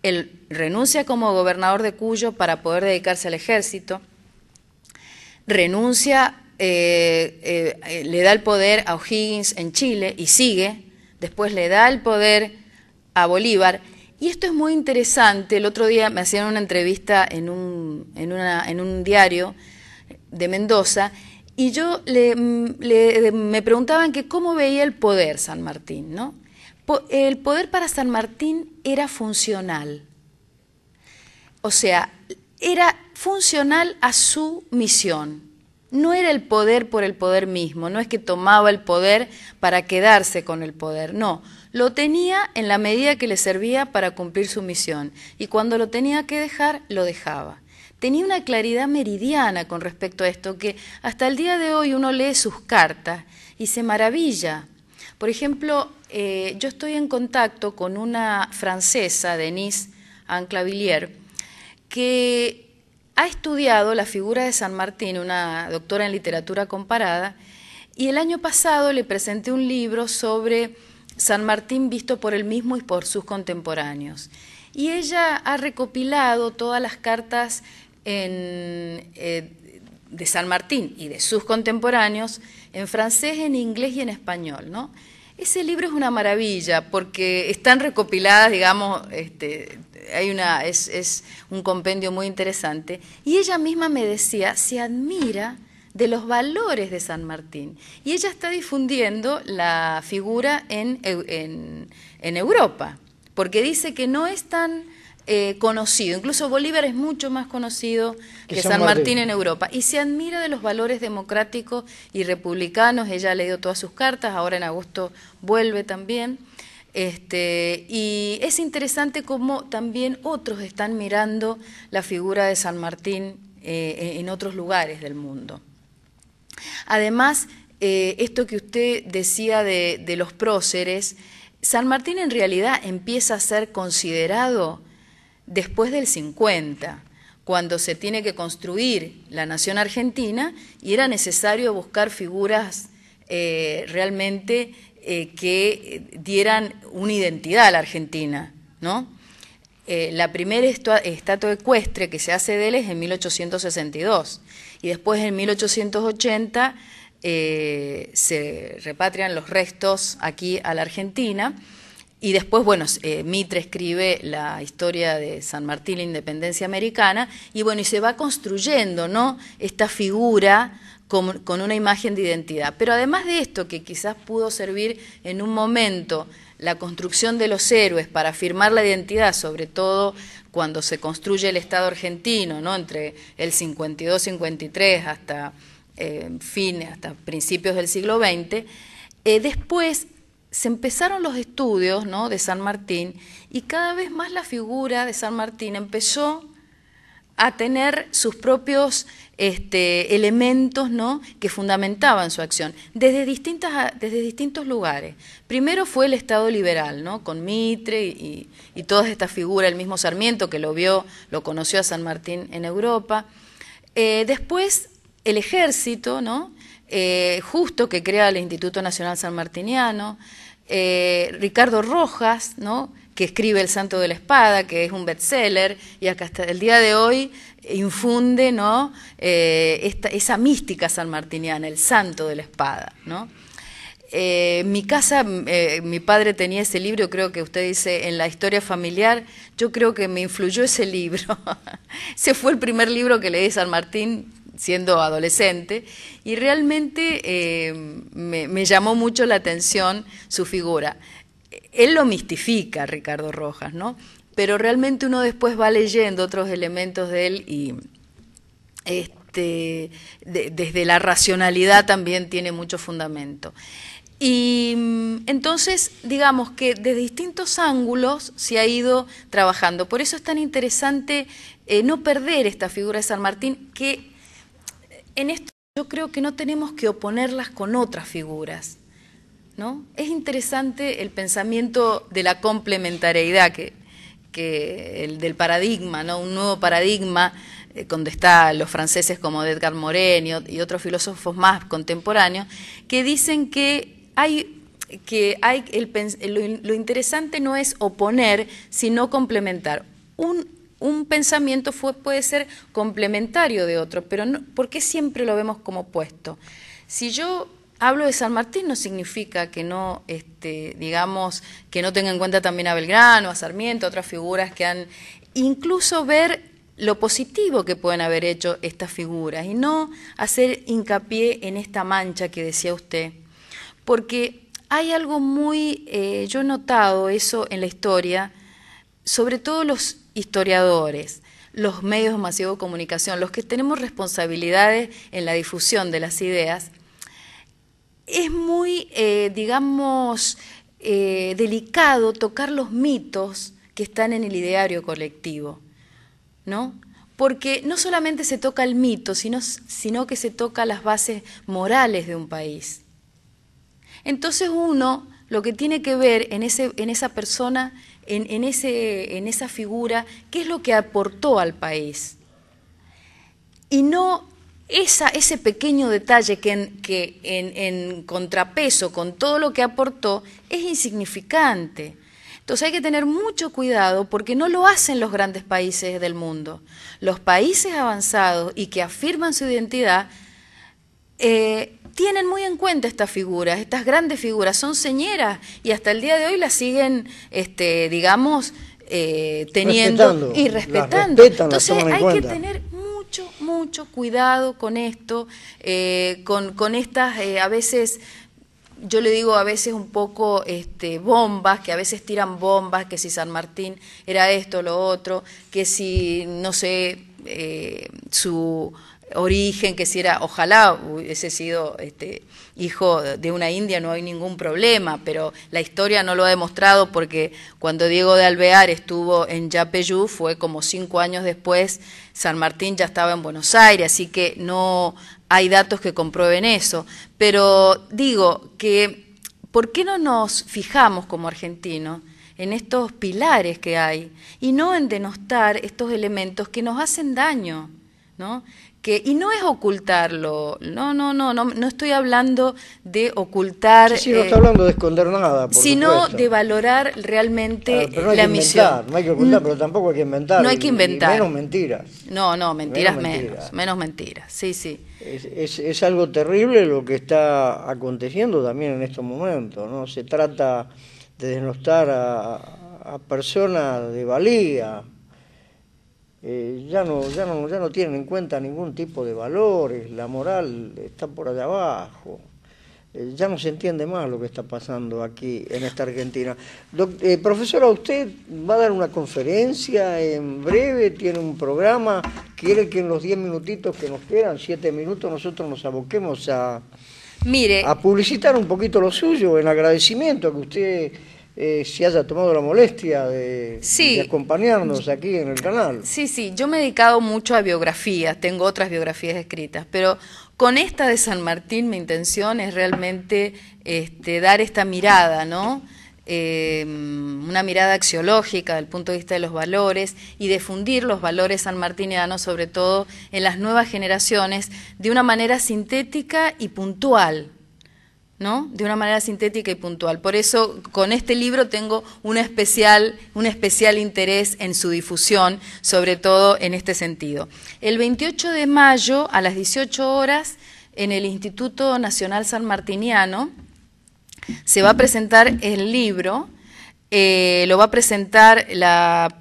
[SPEAKER 8] Él renuncia como gobernador de Cuyo para poder dedicarse al ejército, renuncia le da el poder a O'Higgins en Chile y sigue, después le da el poder a Bolívar. Y esto es muy interesante. El otro día me hacían una entrevista en un diario de Mendoza y me preguntaban que cómo veía el poder San Martín, ¿no? El poder para San Martín era funcional, o sea, era funcional a su misión. No era el poder por el poder mismo, no es que tomaba el poder para quedarse con el poder, no. Lo tenía en la medida que le servía para cumplir su misión y cuando lo tenía que dejar, lo dejaba. Tenía una claridad meridiana con respecto a esto que hasta el día de hoy uno lee sus cartas y se maravilla. Por ejemplo, yo estoy en contacto con una francesa, Denise Anclavilliers, que ha estudiado la figura de San Martín, una doctora en literatura comparada, y el año pasado le presenté un libro sobre San Martín visto por él mismo y por sus contemporáneos. Y ella ha recopilado todas las cartas de San Martín y de sus contemporáneos en francés, en inglés y en español, ¿no? Ese libro es una maravilla porque están recopiladas, digamos, es un compendio muy interesante. Y ella misma me decía, se admira de los valores de San Martín. Y ella está difundiendo la figura en Europa, porque dice que no es tan conocido. Incluso Bolívar es mucho más conocido que San Martín en Europa. Y se admira de los valores democráticos y republicanos. Ella ha leído todas sus cartas, ahora en agosto vuelve también. Y es interesante cómo también otros están mirando la figura de San Martín en otros lugares del mundo. Además, esto que usted decía de los próceres, San Martín en realidad empieza a ser considerado después del 50, cuando se tiene que construir la nación argentina y era necesario buscar figuras realmente que dieran una identidad a la Argentina, ¿no? La primera estatua ecuestre que se hace de él es en 1862 y después en 1880 se repatrian los restos aquí a la Argentina y después, bueno, Mitre escribe la historia de San Martín, la independencia americana, y bueno, y se va construyendo, ¿no?, esta figura con una imagen de identidad. Pero además de esto, que quizás pudo servir en un momento la construcción de los héroes para afirmar la identidad, sobre todo cuando se construye el Estado argentino, ¿no?, entre el 52-53 hasta hasta principios del siglo XX, después se empezaron los estudios, ¿no?, de San Martín y cada vez más la figura de San Martín empezó a tener sus propios elementos, ¿no?, que fundamentaban su acción desde distintos lugares. Primero fue el Estado liberal, ¿no?, con Mitre y todas estas figuras, el mismo Sarmiento que lo conoció a San Martín en Europa. Después el ejército, ¿no?, Justo, que crea el Instituto Nacional Sanmartiniano, Ricardo Rojas, ¿no?, que escribe El Santo de la Espada, que es un bestseller, y hasta el día de hoy infunde, ¿no?, esa mística sanmartiniana, el Santo de la Espada, ¿no? Mi casa, mi padre tenía ese libro, creo que usted dice en la historia familiar, yo creo que me influyó ese libro. Ese fue el primer libro que leí de San Martín siendo adolescente, y realmente me llamó mucho la atención su figura. Él lo mistifica, Ricardo Rojas, ¿no?, pero realmente uno después va leyendo otros elementos de él y desde la racionalidad también tiene mucho fundamento. Y entonces, digamos que desde distintos ángulos se ha ido trabajando. Por eso es tan interesante no perder esta figura de San Martín, que en esto yo creo que no tenemos que oponerlas con otras figuras, ¿no? Es interesante el pensamiento de la complementariedad, del paradigma, ¿no?, un nuevo paradigma, donde están los franceses como Edgar Morin y otros filósofos más contemporáneos, que dicen lo interesante no es oponer, sino complementar. un pensamiento puede ser complementario de otro, pero no, ¿por qué siempre lo vemos como opuesto? Si yo hablo de San Martín no significa que no, digamos, que no tenga en cuenta también a Belgrano, a Sarmiento, otras figuras que han, incluso ver lo positivo que pueden haber hecho estas figuras y no hacer hincapié en esta mancha que decía usted, porque hay algo muy, yo he notado eso en la historia, sobre todo los historiadores, los medios masivos de comunicación, los que tenemos responsabilidades en la difusión de las ideas, es muy, digamos, delicado tocar los mitos que están en el ideario colectivo, ¿no? Porque no solamente se toca el mito, sino que se toca las bases morales de un país. Entonces uno lo que tiene que ver en esa persona, en esa figura, qué es lo que aportó al país. Y no ese pequeño detalle que en contrapeso con todo lo que aportó es insignificante. Entonces hay que tener mucho cuidado porque no lo hacen los grandes países del mundo. Los países avanzados y que afirman su identidad tienen muy en cuenta estas figuras, estas grandes figuras, son señeras y hasta el día de hoy las siguen, digamos, teniendo y respetando. Entonces hay que tener mucho cuidado con esto, con estas, a veces, yo le digo a veces un poco bombas, que a veces tiran bombas, que si San Martín era esto, lo otro, que si, no sé, su origen, que si era, ojalá hubiese sido hijo de una india, no hay ningún problema, pero la historia no lo ha demostrado porque cuando Diego de Alvear estuvo en Yapeyú fue como 5 años después, San Martín ya estaba en Buenos Aires, así que no hay datos que comprueben eso. Pero digo que, ¿por qué no nos fijamos como argentinos en estos pilares que hay y no en denostar estos elementos que nos hacen daño, ¿no? Y no es ocultarlo, no estoy hablando de ocultar,
[SPEAKER 6] sí, no está hablando de esconder nada,
[SPEAKER 8] sino de valorar realmente la misión.
[SPEAKER 6] No hay que ocultar, pero tampoco hay que inventar.
[SPEAKER 8] No hay que inventar.
[SPEAKER 6] Menos mentiras.
[SPEAKER 8] No, mentiras menos mentiras, sí.
[SPEAKER 6] Es algo terrible lo que está aconteciendo también en estos momentos, ¿no? Se trata de denostar a personas de valía. Ya no tienen en cuenta ningún tipo de valores, la moral está por allá abajo, ya no se entiende más lo que está pasando aquí en esta Argentina. Profesora, usted va a dar una conferencia en breve, tiene un programa, quiere que en los 10 minutitos que nos quedan, 7 minutos, nosotros nos aboquemos a publicitar un poquito lo suyo, en agradecimiento a que usted se haya tomado la molestia de acompañarnos aquí en el canal.
[SPEAKER 8] Sí, yo me he dedicado mucho a biografías, tengo otras biografías escritas, pero con esta de San Martín mi intención es realmente dar esta mirada, ¿no? Una mirada axiológica del punto de vista de los valores y difundir los valores sanmartinianos, sobre todo en las nuevas generaciones, de una manera sintética y puntual, ¿no? De una manera sintética y puntual. Por eso, con este libro tengo un especial interés en su difusión, sobre todo en este sentido. El 28 de mayo, a las 18 horas, en el Instituto Nacional Sanmartiniano, se va a presentar el libro, lo va a presentar la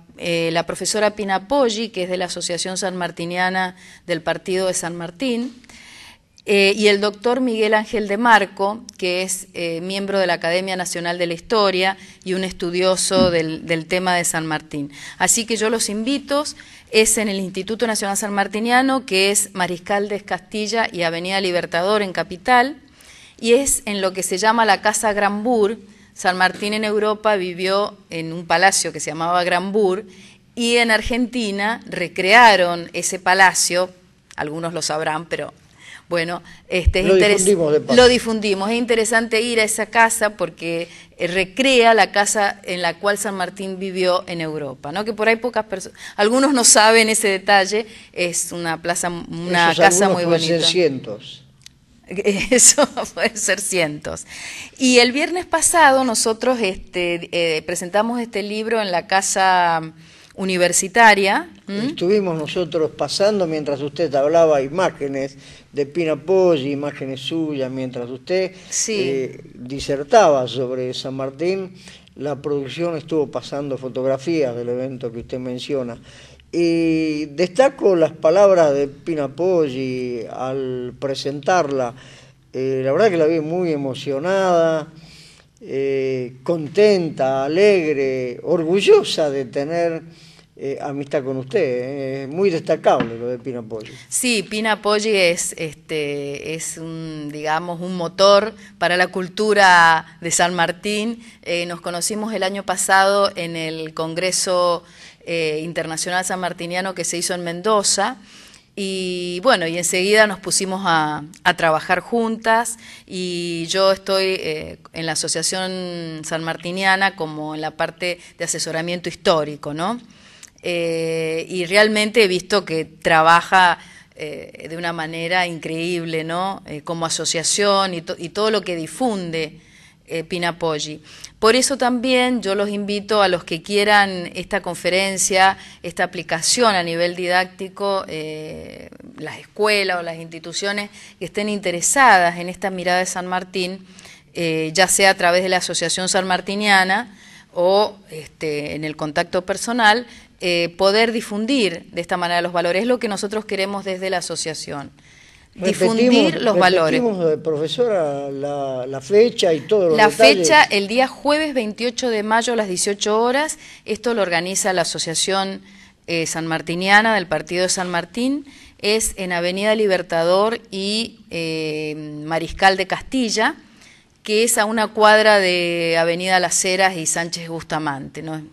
[SPEAKER 8] profesora Pina Poggi, que es de la Asociación Sanmartiniana del Partido de San Martín, y el doctor Miguel Ángel de Marco, que es miembro de la Academia Nacional de la Historia y un estudioso del tema de San Martín. Así que yo los invito, es en el Instituto Nacional Sanmartiniano, que es Mariscal de Castilla y Avenida Libertador en Capital, y es en lo que se llama la Casa Granburg. San Martín en Europa vivió en un palacio que se llamaba Granburg, y en Argentina recrearon ese palacio, algunos lo sabrán, pero bueno, lo difundimos. Es interesante ir a esa casa porque recrea la casa en la cual San Martín vivió en Europa, ¿no? Que por ahí pocas personas, algunos no saben ese detalle, es una casa muy bonita.
[SPEAKER 6] Pueden ser cientos.
[SPEAKER 8] Eso puede ser cientos. Y el viernes pasado nosotros presentamos este libro en la casa universitaria.
[SPEAKER 6] Estuvimos nosotros pasando, mientras usted hablaba, imágenes de Pina Poggi, imágenes suyas, mientras usted disertaba sobre San Martín. La producción estuvo pasando fotografías del evento que usted menciona. Y destaco las palabras de Pina Poggi al presentarla. La verdad que la vi muy emocionada, contenta, alegre, orgullosa de tener amistad con usted. Es muy destacable lo de Pina Poggi.
[SPEAKER 8] Sí, Pina Poggi es un, digamos, un motor para la cultura de San Martín. Nos conocimos el año pasado en el Congreso Internacional Sanmartiniano que se hizo en Mendoza. Y bueno, y enseguida nos pusimos a trabajar juntas, y yo estoy en la Asociación Sanmartiniana como en la parte de asesoramiento histórico, ¿no? Y realmente he visto que trabaja de una manera increíble, ¿no? Como asociación y todo lo que difunde Pina Poggi. Por eso también yo los invito a los que quieran esta conferencia, esta aplicación a nivel didáctico, las escuelas o las instituciones que estén interesadas en esta mirada de San Martín, ya sea a través de la Asociación Sanmartiniana o en el contacto personal, poder difundir de esta manera los valores. Es lo que nosotros queremos desde la asociación. Difundir los valores.
[SPEAKER 6] Profesora, la fecha y todos los detalles.
[SPEAKER 8] La fecha, el día jueves 28 de mayo a las 18 horas, esto lo organiza la Asociación Sanmartiniana del Partido de San Martín, es en Avenida Libertador y Mariscal de Castilla, que es a una cuadra de Avenida Las Heras y Sánchez Bustamante, ¿no?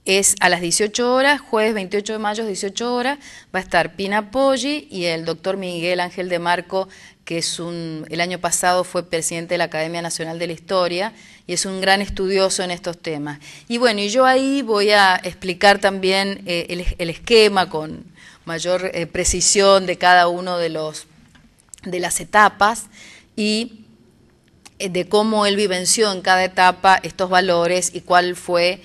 [SPEAKER 8] Es a las 18 horas, jueves 28 de mayo, 18 horas, va a estar Pina Poggi y el doctor Miguel Ángel de Marco, que es el año pasado fue presidente de la Academia Nacional de la Historia y es un gran estudioso en estos temas. Y bueno, y yo ahí voy a explicar también el esquema con mayor precisión de cada uno de las etapas y de cómo él vivenció en cada etapa estos valores y cuál fue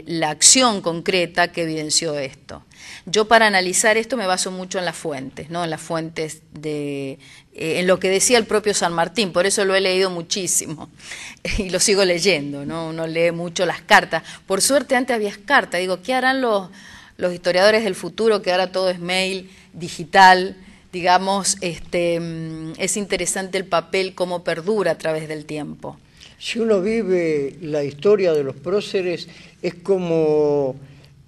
[SPEAKER 8] la acción concreta que evidenció esto. Yo para analizar esto me baso mucho en las fuentes, ¿no? En las fuentes en lo que decía el propio San Martín, por eso lo he leído muchísimo y lo sigo leyendo, ¿no? Uno lee mucho las cartas. Por suerte antes había cartas, digo, ¿qué harán los historiadores del futuro, que ahora todo es mail, digital? Digamos, es interesante el papel, cómo perdura a través del tiempo.
[SPEAKER 6] Si uno vive la historia de los próceres, es como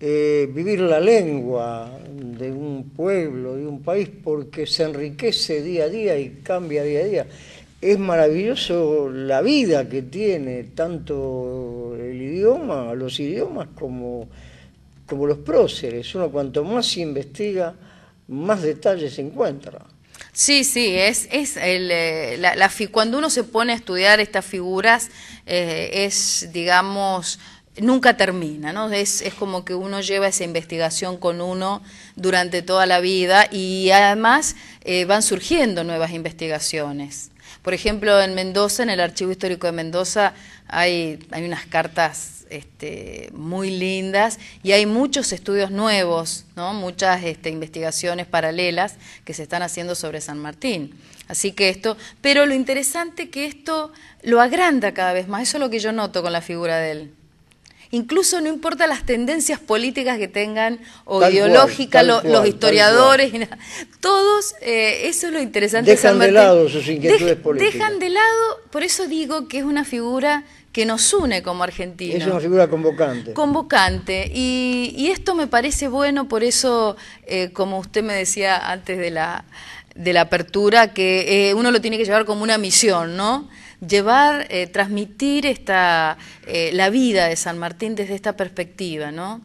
[SPEAKER 6] vivir la lengua de un pueblo, de un país, porque se enriquece día a día y cambia día a día. Es maravilloso la vida que tiene tanto el idioma, los idiomas, como los próceres. Uno cuanto más investiga, más detalles se encuentra.
[SPEAKER 8] Sí, sí, cuando uno se pone a estudiar estas figuras, digamos, nunca termina, ¿no? Es como que uno lleva esa investigación con uno durante toda la vida y además van surgiendo nuevas investigaciones. Por ejemplo, en Mendoza, en el Archivo Histórico de Mendoza, hay unas cartas muy lindas y hay muchos estudios nuevos, ¿no? Muchas investigaciones paralelas que se están haciendo sobre San Martín. Así que pero lo interesante es que esto lo agranda cada vez más, eso es lo que yo noto con la figura de él. Incluso no importa las tendencias políticas que tengan o tal ideológicas, los historiadores, todos, eso es lo interesante de San Martín.
[SPEAKER 6] Dejan de lado sus inquietudes políticas.
[SPEAKER 8] Dejan de lado, por eso digo que es una figura que nos une como argentinos.
[SPEAKER 6] Es una figura convocante.
[SPEAKER 8] Convocante, y esto me parece bueno, por eso, como usted me decía antes de la apertura, que uno lo tiene que llevar como una misión, ¿no? Llevar, transmitir la vida de San Martín desde esta perspectiva, ¿no?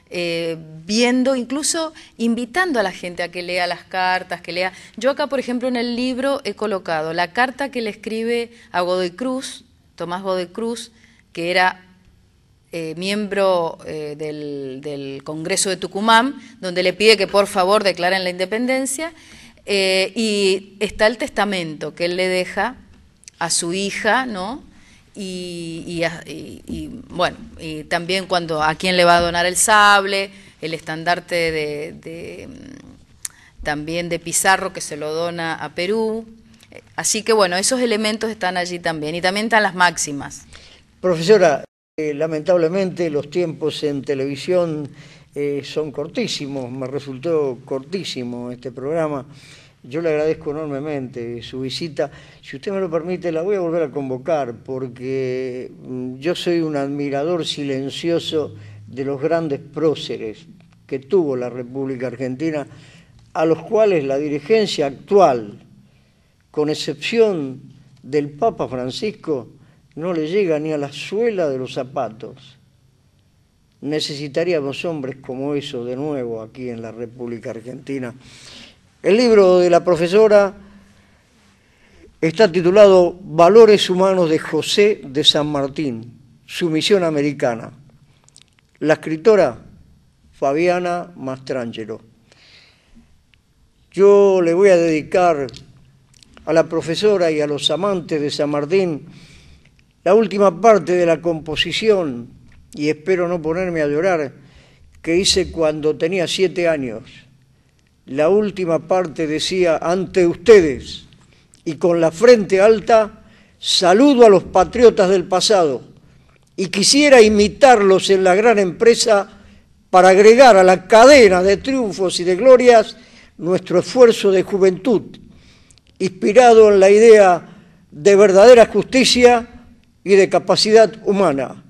[SPEAKER 8] Viendo, incluso invitando a la gente a que lea las cartas, que lea. Yo acá, por ejemplo, en el libro he colocado la carta que le escribe a Godoy Cruz, Tomás Godoy Cruz, que era miembro del Congreso de Tucumán, donde le pide que por favor declaren la independencia, y está el testamento que él le deja a su hija, ¿no? y bueno, y también a quién le va a donar el sable, el estandarte también de Pizarro, que se lo dona a Perú. Así que bueno, esos elementos están allí también, y también están las máximas.
[SPEAKER 6] Profesora, lamentablemente los tiempos en televisión son cortísimos, me resultó cortísimo este programa. Yo le agradezco enormemente su visita. Si usted me lo permite, la voy a volver a convocar, porque yo soy un admirador silencioso de los grandes próceres que tuvo la República Argentina, a los cuales la dirigencia actual, con excepción del Papa Francisco, no le llega ni a la suela de los zapatos. Necesitaríamos hombres como esos de nuevo aquí en la República Argentina. El libro de la profesora está titulado Valores Humanos de José de San Martín, su misión americana. La escritora Fabiana Mastrangelo. Yo le voy a dedicar a la profesora y a los amantes de San Martín la última parte de la composición, y espero no ponerme a llorar, que hice cuando tenía 7 años. La última parte decía: ante ustedes y con la frente alta, saludo a los patriotas del pasado y quisiera imitarlos en la gran empresa para agregar a la cadena de triunfos y de glorias nuestro esfuerzo de juventud, inspirado en la idea de verdadera justicia y de capacidad humana.